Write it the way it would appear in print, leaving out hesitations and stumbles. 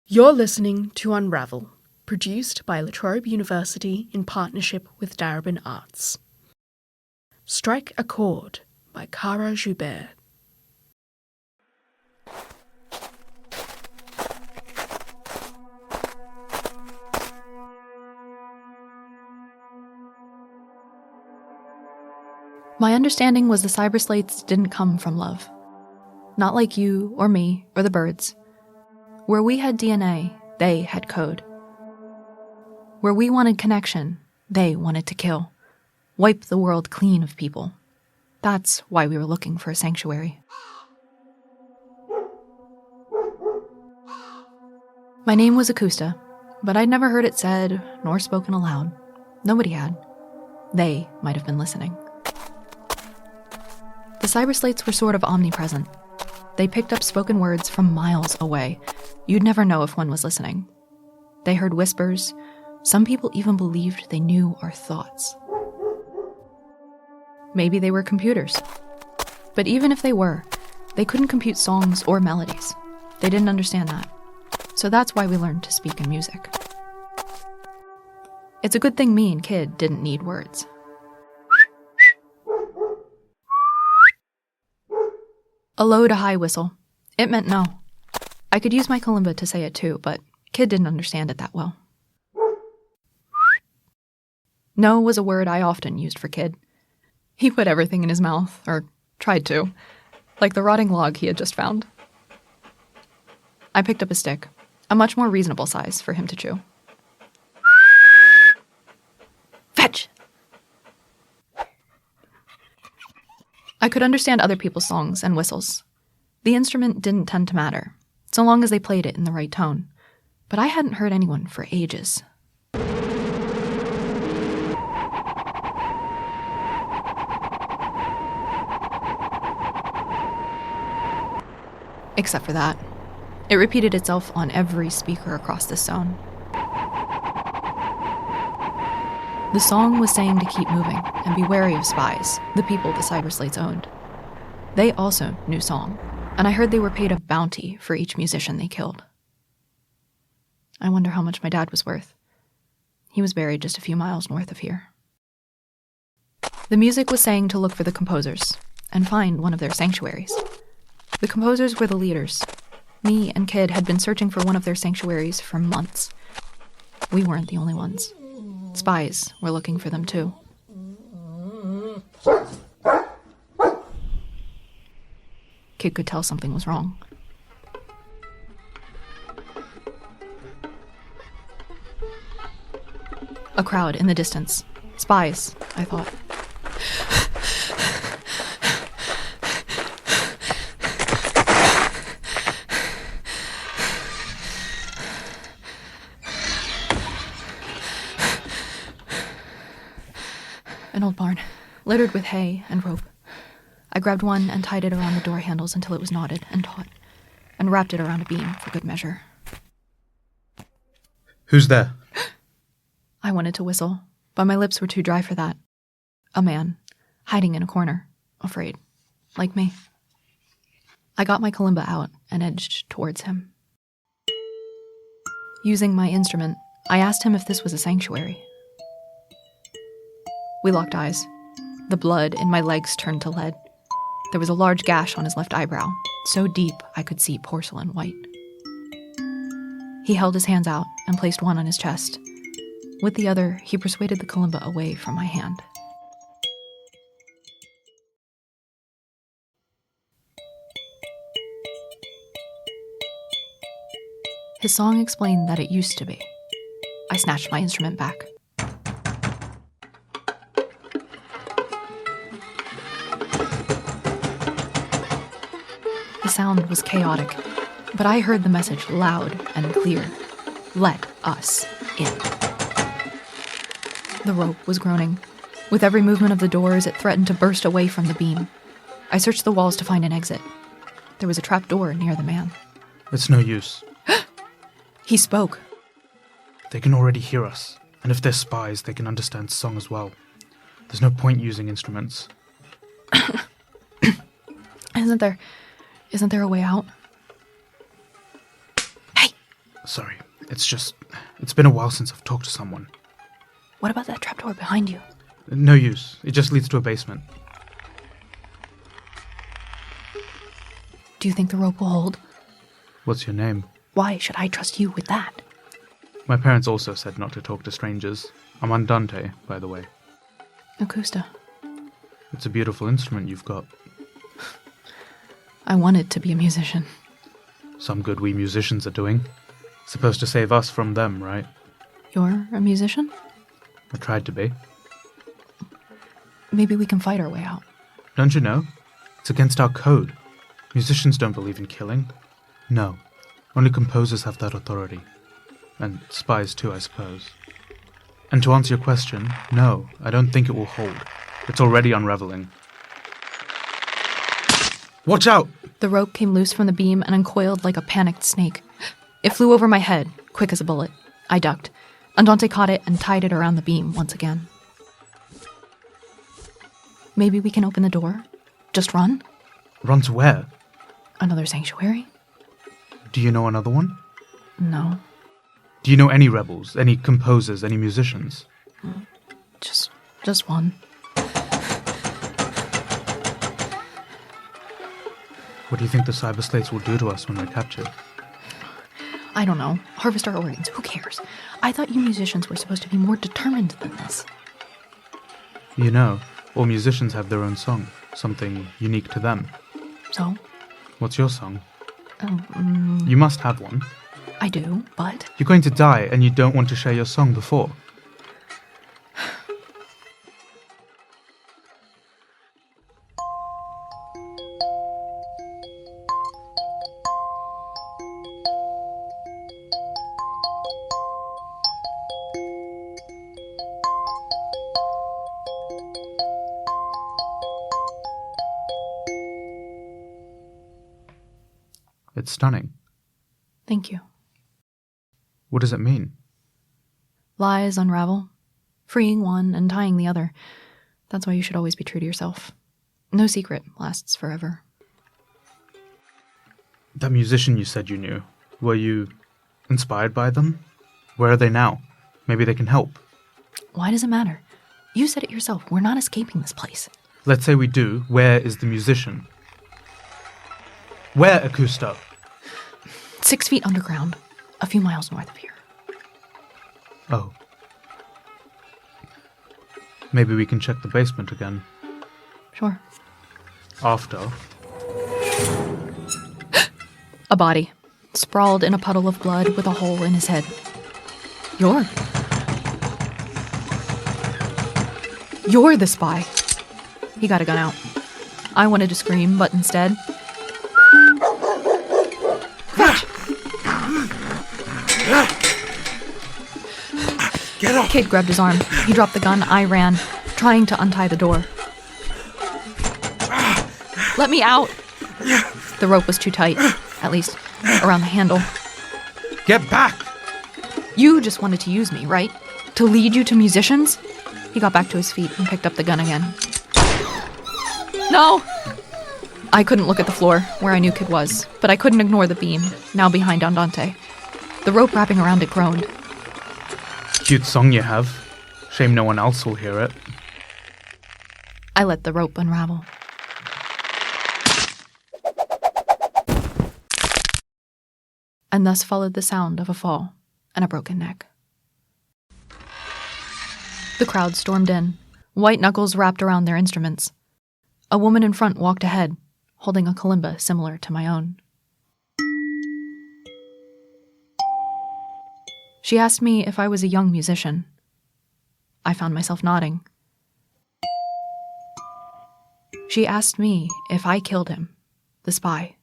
You're listening to Unravel, produced by Trobe University in partnership with Darebin Arts. Strike a Chord by Joubert. My understanding was the cyberslates didn't come from love. Not like you or me or the birds. Where we had DNA, they had code. Where we wanted connection, they wanted to kill. Wipe the world clean of people. That's why we were looking for a sanctuary. My name was Akusta, but I'd never heard it said nor spoken aloud. Nobody had. They might have been listening. The cyberslates were sort of omnipresent. They picked up spoken words from miles away. You'd never know if one was listening. They heard whispers. Some people even believed they knew our thoughts. Maybe they were computers. But even if they were, they couldn't compute songs or melodies. They didn't understand that. So that's why we learned to speak in music. It's a good thing me and Kid didn't need words. A low to high whistle. It meant no. I could use my kalimba to say it too, but Kid didn't understand it that well. No was a word I often used for Kid. He put everything in his mouth, or tried to, like the rotting log he had just found. I picked up a stick, a much more reasonable size for him to chew. Fetch! I could understand other people's songs and whistles. The instrument didn't tend to matter, so long as they played it in the right tone. But I hadn't heard anyone for ages. Except for that. It repeated itself on every speaker across this zone. The song was saying to keep moving and be wary of spies, the people the cyberslates owned. They also knew song, and I heard they were paid a bounty for each musician they killed. I wonder how much my dad was worth. He was buried just a few miles north of here. The music was saying to look for the composers and find one of their sanctuaries. The composers were the leaders. Me and Kid had been searching for one of their sanctuaries for months. We weren't the only ones. Spies were looking for them too. Kid could tell something was wrong. A crowd in the distance. Spies, I thought. An old barn, littered with hay and rope. I grabbed one and tied it around the door handles until it was knotted and taut, and wrapped it around a beam for good measure. Who's there? I wanted to whistle, but my lips were too dry for that. A man, hiding in a corner, afraid, like me. I got my kalimba out and edged towards him. Using my instrument, I asked him if this was a sanctuary. We locked eyes. The blood in my legs turned to lead. There was a large gash on his left eyebrow, so deep I could see porcelain white. He held his hands out and placed one on his chest. With the other, he persuaded the kalimba away from my hand. His song explained that it used to be. I snatched my instrument back. The sound was chaotic, but I heard the message loud and clear. Let us in. The rope was groaning. With every movement of the doors, it threatened to burst away from the beam. I searched the walls to find an exit. There was a trap door near the man. It's no use. He spoke. They can already hear us, and if they're spies, they can understand song as well. There's no point using instruments. Isn't there a way out? Hey! Sorry, it's been a while since I've talked to someone. What about that trapdoor behind you? No use. It just leads to a basement. Do you think the rope will hold? What's your name? Why should I trust you with that? My parents also said not to talk to strangers. I'm Andante, by the way. Akusta. It's a beautiful instrument you've got. I wanted to be a musician. Some good we musicians are doing. Supposed to save us from them, right? You're a musician? I tried to be. Maybe we can fight our way out. Don't you know? It's against our code. Musicians don't believe in killing. No. Only composers have that authority. And spies too, I suppose. And to answer your question, no, I don't think it will hold. It's already unraveling. Watch out! The rope came loose from the beam and uncoiled like a panicked snake. It flew over my head, quick as a bullet. I ducked. Andante caught it and tied it around the beam once again. Maybe we can open the door? Just run? Run to where? Another sanctuary? Do you know another one? No. Do you know any rebels, any composers, any musicians? Just one. What do you think the cyber slates will do to us when we're captured? I don't know. Harvest our organs. Who cares? I thought you musicians were supposed to be more determined than this. You know, all musicians have their own song, something unique to them. So? What's your song? You must have one. I do, but... You're going to die and you don't want to share your song before. It's stunning. Thank you. What does it mean? Lies unravel, freeing one and tying the other. That's why you should always be true to yourself. No secret lasts forever. That musician you said you knew, were you inspired by them? Where are they now? Maybe they can help. Why does it matter? You said it yourself. We're not escaping this place. Let's say we do. Where is the musician? Where, Akusta? 6 feet underground, a few miles north of here. Oh. Maybe we can check the basement again. Sure. After. A body, sprawled in a puddle of blood with a hole in his head. You're the spy. He got a gun out. I wanted to scream, but instead... Fetch! Get up! Kid grabbed his arm. He dropped the gun. I ran, trying to untie the door. Let me out! The rope was too tight, at least around the handle. Get back! You just wanted to use me, right? To lead you to musicians? He got back to his feet and picked up the gun again. No! I couldn't look at the floor, where I knew Kid was, but I couldn't ignore the beam, now behind Andante. The rope wrapping around it groaned. Cute song you have. Shame no one else will hear it. I let the rope unravel. And thus followed the sound of a fall and a broken neck. The crowd stormed in, white knuckles wrapped around their instruments. A woman in front walked ahead, holding a kalimba similar to my own. She asked me if I was a young musician. I found myself nodding. She asked me if I killed him, the spy.